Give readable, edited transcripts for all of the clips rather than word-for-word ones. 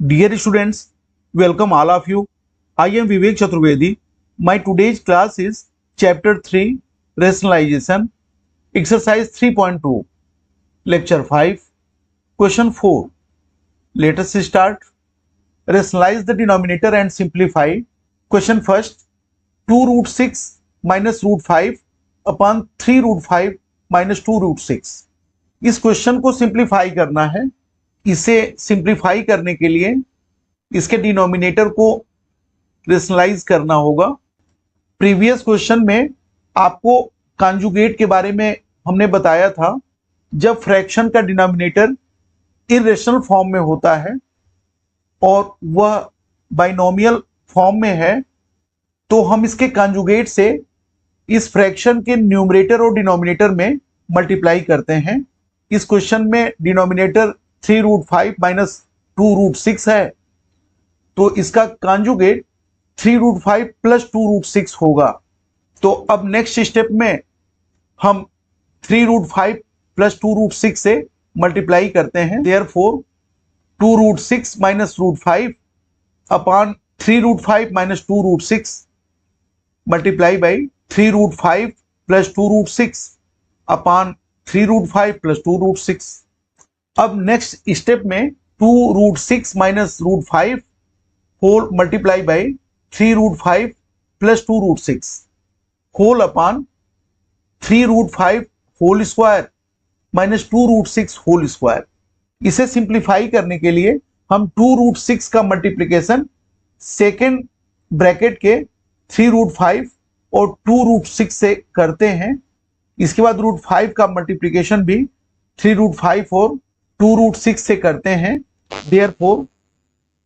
Dear students, welcome all of you. I am Vivek Chaturvedi. My today's class is Chapter 3 Rationalization, Exercise 3.2, Lecture 5, Question 4. Let us start. Rationalize the denominator and simplify. Question first. 2 root 6 minus root 5 upon 3 root 5 minus 2 root 6. इस question को simplify करना है. इसे simplify करने के लिए इसके denominator को रेशनलाइज करना होगा. प्रीवियस क्वेश्चन में आपको कॉन्जुगेट के बारे में हमने बताया था. जब फ्रैक्शन का डिनोमिनेटर इरेशनल फॉर्म में होता है और वह बाइनोमियल फॉर्म में है तो हम इसके कॉन्जुगेट से इस फ्रैक्शन के न्यूमरेटर और डिनोमिनेटर में मल्टीप्लाई करते हैं. इस क्वेश्चन में डिनोमिनेटर 3 रूट 5 माइनस 2 रूट 6 है तो इसका कॉन्जुगेट 3 रूट 5 प्लस 2 रूट 6 होगा. तो अब नेक्स्ट स्टेप में हम 3 रूट 5 प्लस 2 रूट 6 से मल्टीप्लाई करते हैं. Therefore 2 root 6 minus root 5 upon 3 root 5 minus 2 root 6 multiply by 3 root 5 plus 2 root 6 upon 3 root 5 plus 2 root 6. अब नेक्स्ट स्टेप में 2 root 6 minus root 5 whole multiply by 3 root 5 plus 2 root 6 whole upon 3 root 5 whole square minus 2 root 6 whole square. इसे simplify करने के लिए हम 2 root 6 का multiplication second bracket के 3 root 5 और 2 रूट 6 से करते हैं. इसके बाद रूट 5 का मल्टीप्लीकेशन भी 3 रूट 5 और 2 रूट 6 से करते हैं. Therefore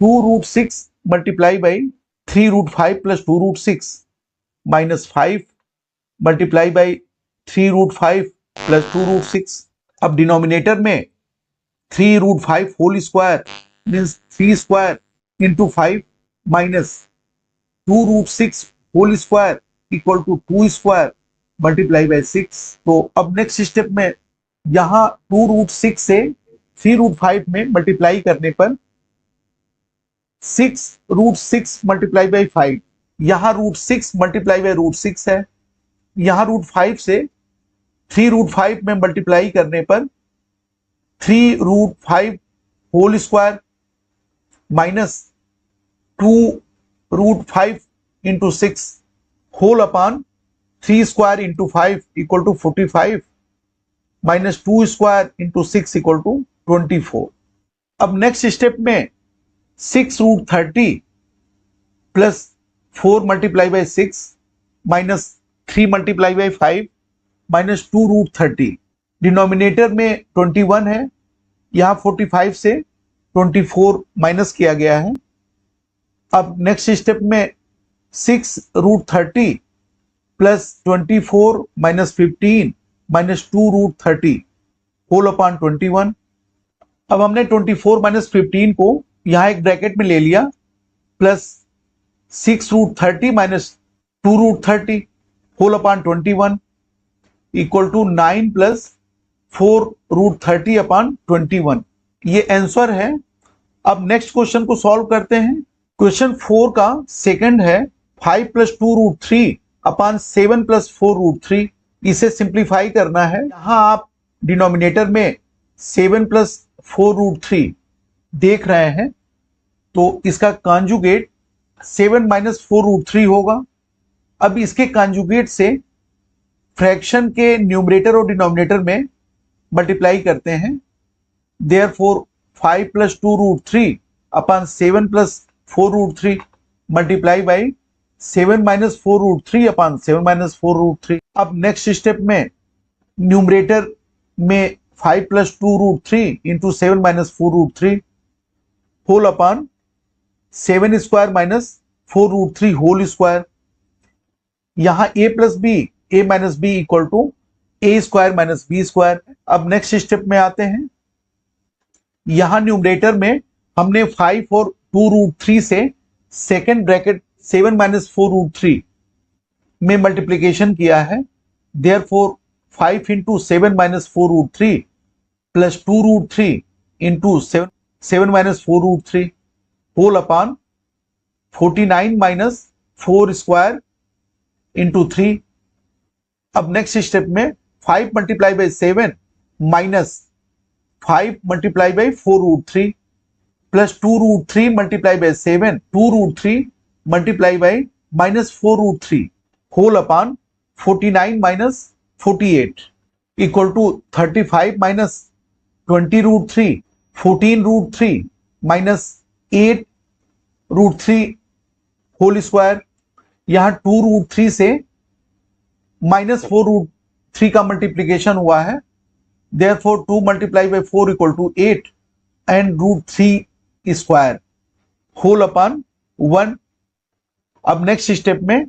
2 root 6 multiply by 3 root 5 plus 2 root 6 minus 5 multiply by 3 root 5 plus 2 root 6. अब डिनोमिनेटर में 3 root 5 whole square means 3 square into 5 minus 2 root 6 whole square equal to 2 square multiply by 6. तो अब next step में यहाँ 2 root 6 से 3 root 5 में multiply करने पर 6 रूट 6 मल्टीप्लाई बाई 5, यहाँ रूट 6 मल्टीप्लाई बाई रूट 6 है. यहाँ रूट 5 से 3 रूट 5 में मल्टीप्लाई करने पर 3 root 5 whole square minus 2 root 5 into 6 whole upon 3 square into 5 equal to 45 minus 2 square into 6 equal to 24. अब नेक्स्ट स्टेप में 6 root 30 plus 4 multiply by 6 minus 3 multiply by 5 minus 2 root 30. Denominator में 21 है, यहाँ 45 से 24 minus किया गया है. अब नेक्स्ट स्टेप में 6 root 30 plus 24 minus 15 minus 2 root 30 whole upon 21. अब हमने 24 माइनस 15 को यहाँ एक ब्रैकेट में ले लिया plus 6 root 30 minus 2 root 30 whole upon 21 equal to 9 plus 4 root 30 upon 21. ये आंसर है. अब नेक्स्ट क्वेश्चन को सॉल्व करते हैं. क्वेश्चन 4 का सेकंड है 5 plus 2 root 3 upon 7 plus 4 root 3. इसे सिंप्लीफाई करना है. यहाँ आप डिनोमिनेटर में 7 प्लस 4 रूट 3 देख रहे हैं तो इसका कॉन्जुगेट 7 माइनस 4 रूट 3 होगा. अब इसके कॉन्जुगेट से फ्रैक्शन के न्यूमरेटर और डिनोमिनेटर में मल्टीप्लाई करते हैं. Therefore 5 plus 2 root 3 upon 7 plus 4 root 3 multiply by 7 minus 4 root 3 upon 7 minus 4 root 3. अब नेक्स्ट स्टेप में न्यूमरेटर में 5 plus 2 root 3 into 7 minus 4 root 3 whole upon 7 square minus 4 root 3 whole square. यहाँ a plus B a minus B equal to a square minus B square. अब next step में आते हैं. यहाँ numerator में हमने 5 और 2 रूट 3 से सेकेंड ब्रैकेट 7 माइनस 4 रूट 3 में मल्टीप्लीकेशन किया है. Therefore 5 into 7 minus 4 root 3 plus 2 root 3 into 7 minus 4 root 3 whole upon 49 minus 4 square into 3। अब नेक्स्ट स्टेप में 5 multiply by 7 minus 5 multiply by 4 root 3 plus 2 root 3 multiply by 7 2 root 3 multiply by minus 4 root 3 whole upon 49 minus 48 equal to 35 minus 20 root 3 14 root 3 minus 8 root 3 whole square. यहां 2 root 3 से minus 4 root 3 का multiplication हुआ है, therefore 2 multiply by 4 equal to 8 and root 3 square whole upon 1। अब next step में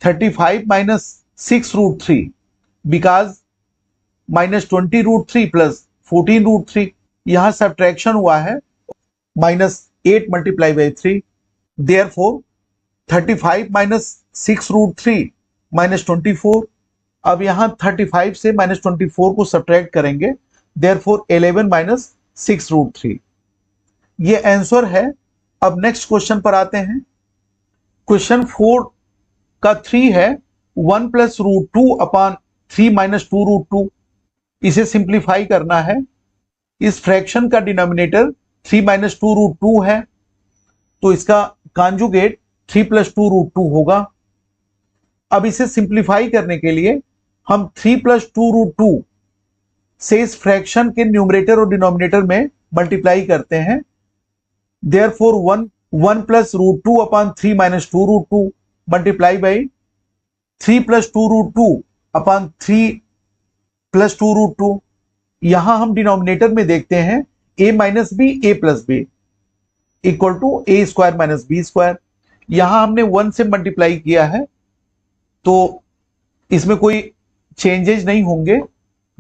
35 minus 6 root 3 because minus 20 root 3 plus 14 root 3, यहां subtraction हुआ है minus 8 multiply by 3, therefore 35 minus 6 root 3 minus 24। अब यहां 35 से माइनस 24 को सब्ट्रैक्ट करेंगे, देयरफॉर 11 माइनस 6 रूट 3। ये आंसर है। अब नेक्स्ट क्वेश्चन पर आते हैं। क्वेश्चन 4 का 3 है 1 plus root 2 upon 3 minus 2 root 2। इसे सिंप्लीफाई करना है। इस फ्रैक्शन का डिनोमिनेटर 3 माइनस 2 रूट 2 है, तो इसका कॉन्जुगेट 3 प्लस 2 रूट 2 होगा। अब इसे सिंप्लीफाई करने के लिए हम 3 प्लस 2 रूट 2 से इस फ्रैक्शन के न्यूमरेटर और डिनोमिनेटर में मल्टीप्लाई करते हैं, therefore 1 plus root 2 upon 3 minus 2 root 2 multiply by 3 plus 2 root 2 upon 3 plus 2 root 2। यहां हम डिनोमिनेटर में देखते हैं a minus B A plus B equal to A square minus B square. यहां हमने 1 से मल्टीप्लाई किया है तो इसमें कोई चेंजेस नहीं होंगे।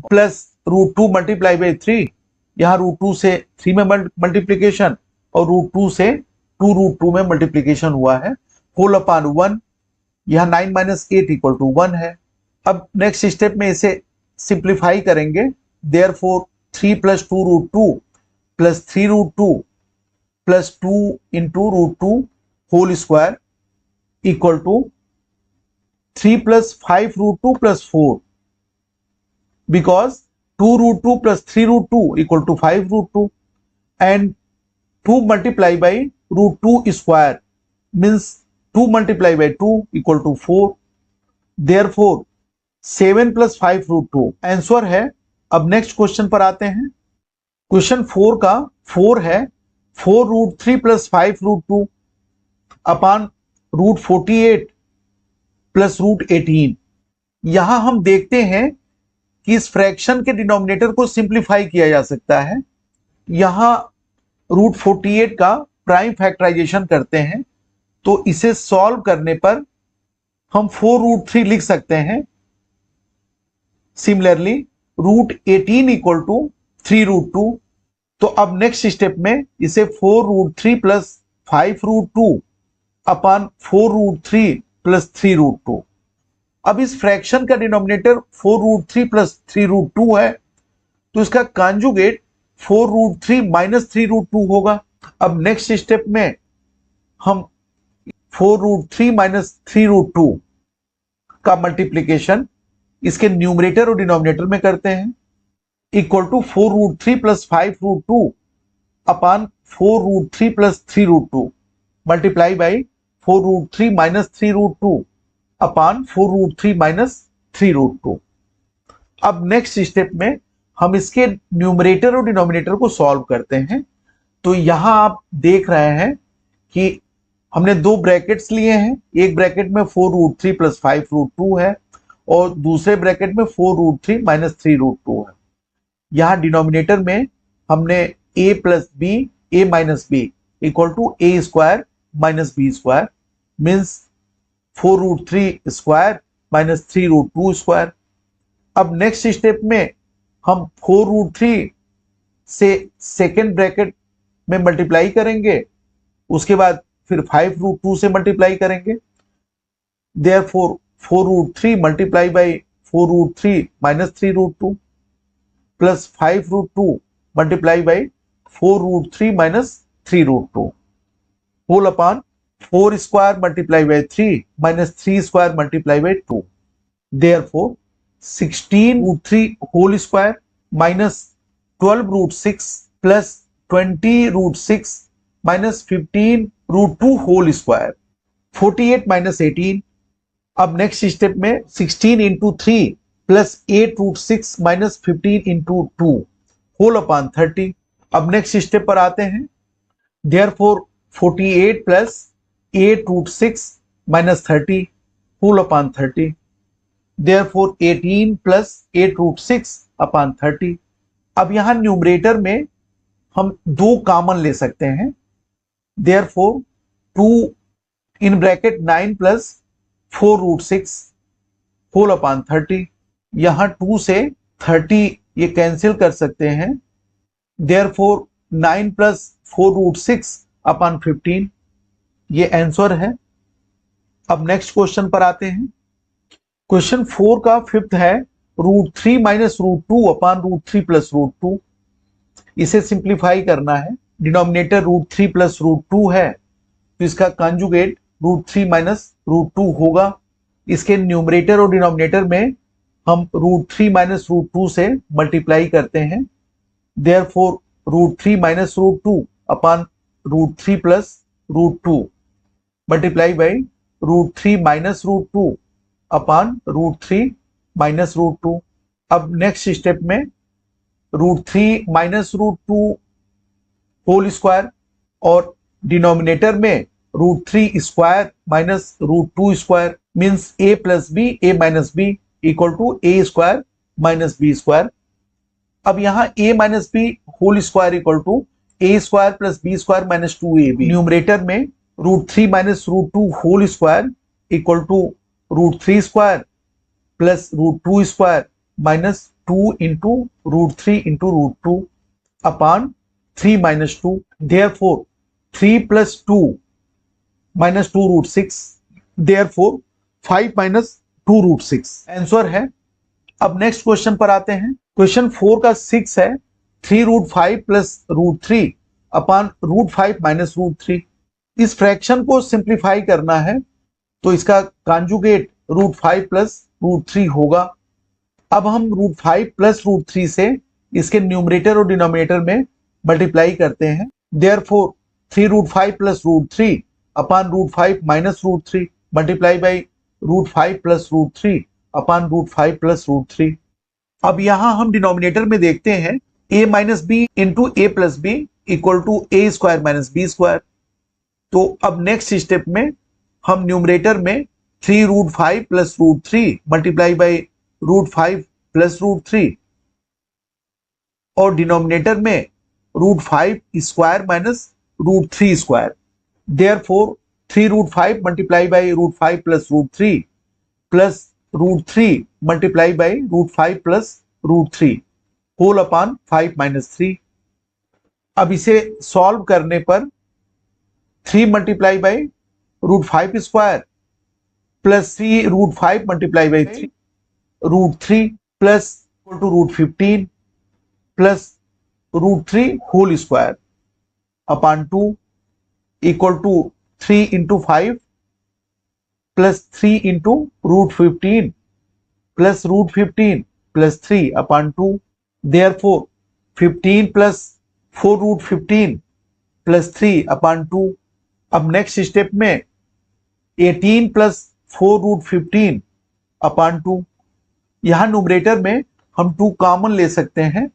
प्लस रूट 2 मल्टीप्लाई बाई 3, यहां रूट 2 से 3 में मल्टीप्लीकेशन और रूट 2 से 2 रूट 2 में मल्टीप्लीकेशन हुआ है, होल अपॉन 1। यहां 9 माइनस 8 इक्वल टू 1 है। अब नेक्स्ट स्टेप में इसे सिंप्लीफाई करेंगे, therefore 3 plus 2 root 2 plus 3 root 2 plus 2 into root 2 whole square equal to 3 plus 5 root 2 plus 4 because 2 root 2 plus 3 root 2 equal to 5 root 2 and 2 multiply by root 2 square means 2 multiply by 2 equal to 4, therefore 7 plus 5 root 2 answer है। अब next question पर आते हैं। Question 4 का 4 है 4 root 3 plus 5 root 2 upon root 48 plus root 18। यहां हम देखते हैं कि इस फ्रैक्शन के डिनोमिनेटर को सिंप्लीफाई किया जा सकता है। यहां रूट 48 का प्राइम फैक्टराइजेशन करते हैं, तो इसे सॉल्व करने पर हम 4 रूट 3 लिख सकते हैं। Similarly root 18 equal to 3 root 2। तो अब नेक्स्ट स्टेप में इसे 4 root 3 plus 5 root 2 upon 4 root 3 plus 3 root 2। अब इस फ्रैक्शन का डिनोमिनेटर 4 रूट 3 प्लस 3 रूट 2 है, तो इसका कॉन्जुगेट 4 रूट 3 माइनस 3 रूट 2 होगा। अब नेक्स्ट स्टेप में हम 4 रूट 3 माइनस 3 रूट 2 का मल्टीप्लीकेशन इसके न्यूमरेटर और डिनोमिनेटर में करते हैं, equal to 4 root 3 plus 5 root 2 upon 4 root 3 plus 3 root 2 multiply by 4 root 3 minus 3 root 2 upon 4 root 3 minus 3 root 2। अब नेक्स्ट स्टेप में हम इसके न्यूमरेटर और डिनोमिनेटर को सॉल्व करते हैं। तो यहां आप देख रहे हैं कि हमने दो ब्रैकेट्स लिए हैं, एक ब्रैकेट में 4 रूट 3 प्लस 5 रूट 2 है और दूसरे ब्रैकेट में 4 रूट 3 माइनस 3 रूट 2 है। यहां डिनोमिनेटर में हमने a plus B A minus B equal to A square minus B square means 4 root 3 square minus 3 root 2 square. अब नेक्स्ट स्टेप में हम 4 रूट 3 से सेकेंड ब्रैकेट में मल्टीप्लाई करेंगे, उसके बाद फिर 5 रूट 2 से मल्टीप्लाई करेंगे, therefore 4 root 3 multiply by 4 root 3 minus 3 root 2 plus 5 root 2 multiply by 4 root 3 minus 3 root 2। Whole upon 4 square multiply by 3 minus 3 square multiply by 2। Therefore 16 root 3 whole square minus 12 root 6 plus 20 root 6 minus 15 root 2 whole square 48 minus 18। अब next step में 16 into 3 plus 8 root 6 minus 15 into 2 whole upon 30। अब next step पर आते हैं। Therefore 48 plus 8 root 6 minus 30 whole upon 30। Therefore 18 plus 8 root 6 upon 30। अब यहां numerator में हम दो कॉमन ले सकते हैं। Therefore 2 in bracket 9 plus 4 root 6 whole upon 30। यहां 2 से 30 ये कैंसिल कर सकते हैं। देयरफॉर 9 प्लस 4 रूट 6 अपॉन 15 ये आंसर है। अब नेक्स्ट क्वेश्चन पर आते हैं। क्वेश्चन 4 का फिफ्थ है root 3 minus root 2 upon root 3 plus root 2। इसे सिंप्लीफाई करना है। डिनोमिनेटर रूट 3 प्लस रूट 2 है तो इसका कंजुगेट रूट 3 माइनस रूट 2 होगा। इसके न्यूमरेटर और डिनोमिनेटर में हम रूट 3 माइनस रूट 2 से मल्टीप्लाई करते हैं। Therefore root 3 minus root 2 upon root 3 plus root 2 multiply by root 3 minus root 2 upon root 3 minus root 2। अब नेक्स्ट स्टेप में root 3 minus root 2 whole square और डिनोमिनेटर में root 3 square minus root 2 square means a plus B A minus B equal to A square minus B square. अब यहां a minus B whole square equal to A square plus B square minus 2ab। Numerator में root 3 minus root 2 whole square equal to root 3 square plus root 2 square minus 2 into root 3 into root 2 upon 3 minus 2। Therefore 3 plus 2 minus 2 root 6। Therefore 5 minus 2 root 6 answer है। अब next question पर आते हैं। Question 4 का 6 है 3 root 5 plus root 3 upon root 5 minus root 3। इस fraction को simplify करना है तो इसका कॉन्जुगेट रूट 5 प्लस रूट 3 होगा। अब हम रूट 5 प्लस रूट 3 से इसके न्यूमरेटर और डिनोमिनेटर में मल्टीप्लाई करते हैं। Therefore 3 root 5 plus root 3 upon root 5 minus root 3 multiply by root 5 plus root 3 upon root 5 plus root 3। अब यहां हम डिनोमिनेटर में देखते हैं a minus B into A plus B equal to A square minus B square. तो अब next step में हम न्यूमरेटर में 3 root 5 plus root 3 multiply by root 5 plus root 3 और डिनोमिनेटर में root 5 square minus root 3 square. Therefore 3 root 5 multiply by root 5 plus root 3 plus root 3 multiply by root 5 plus root 3 whole upon 5 minus 3। अब इसे solve करने पर 3 multiply by root 5 square plus 3 root 5 multiply by 3 root 3 plus equal to root 15 plus root 3 whole square upon 2 equal to 3 into 5 plus 3 into root 15 plus root 15 plus 3 upon 2। Therefore 15 plus 4 root 15 plus 3 upon 2। अब next step में 18 plus 4 root 15 upon 2। यहां numerator में हम 2 common ले सकते हैं।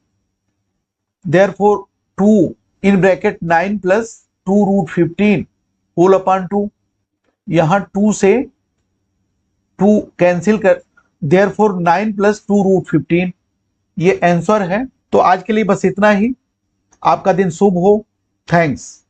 Therefore 2 in bracket 9 plus 2 root 15 whole upon 2। यहां 2 से 2 कैंसिल कर देयरफॉर 9 प्लस 2 रूट 15 ये आंसर है। तो आज के लिए बस इतना ही। आपका दिन शुभ हो। थैंक्स।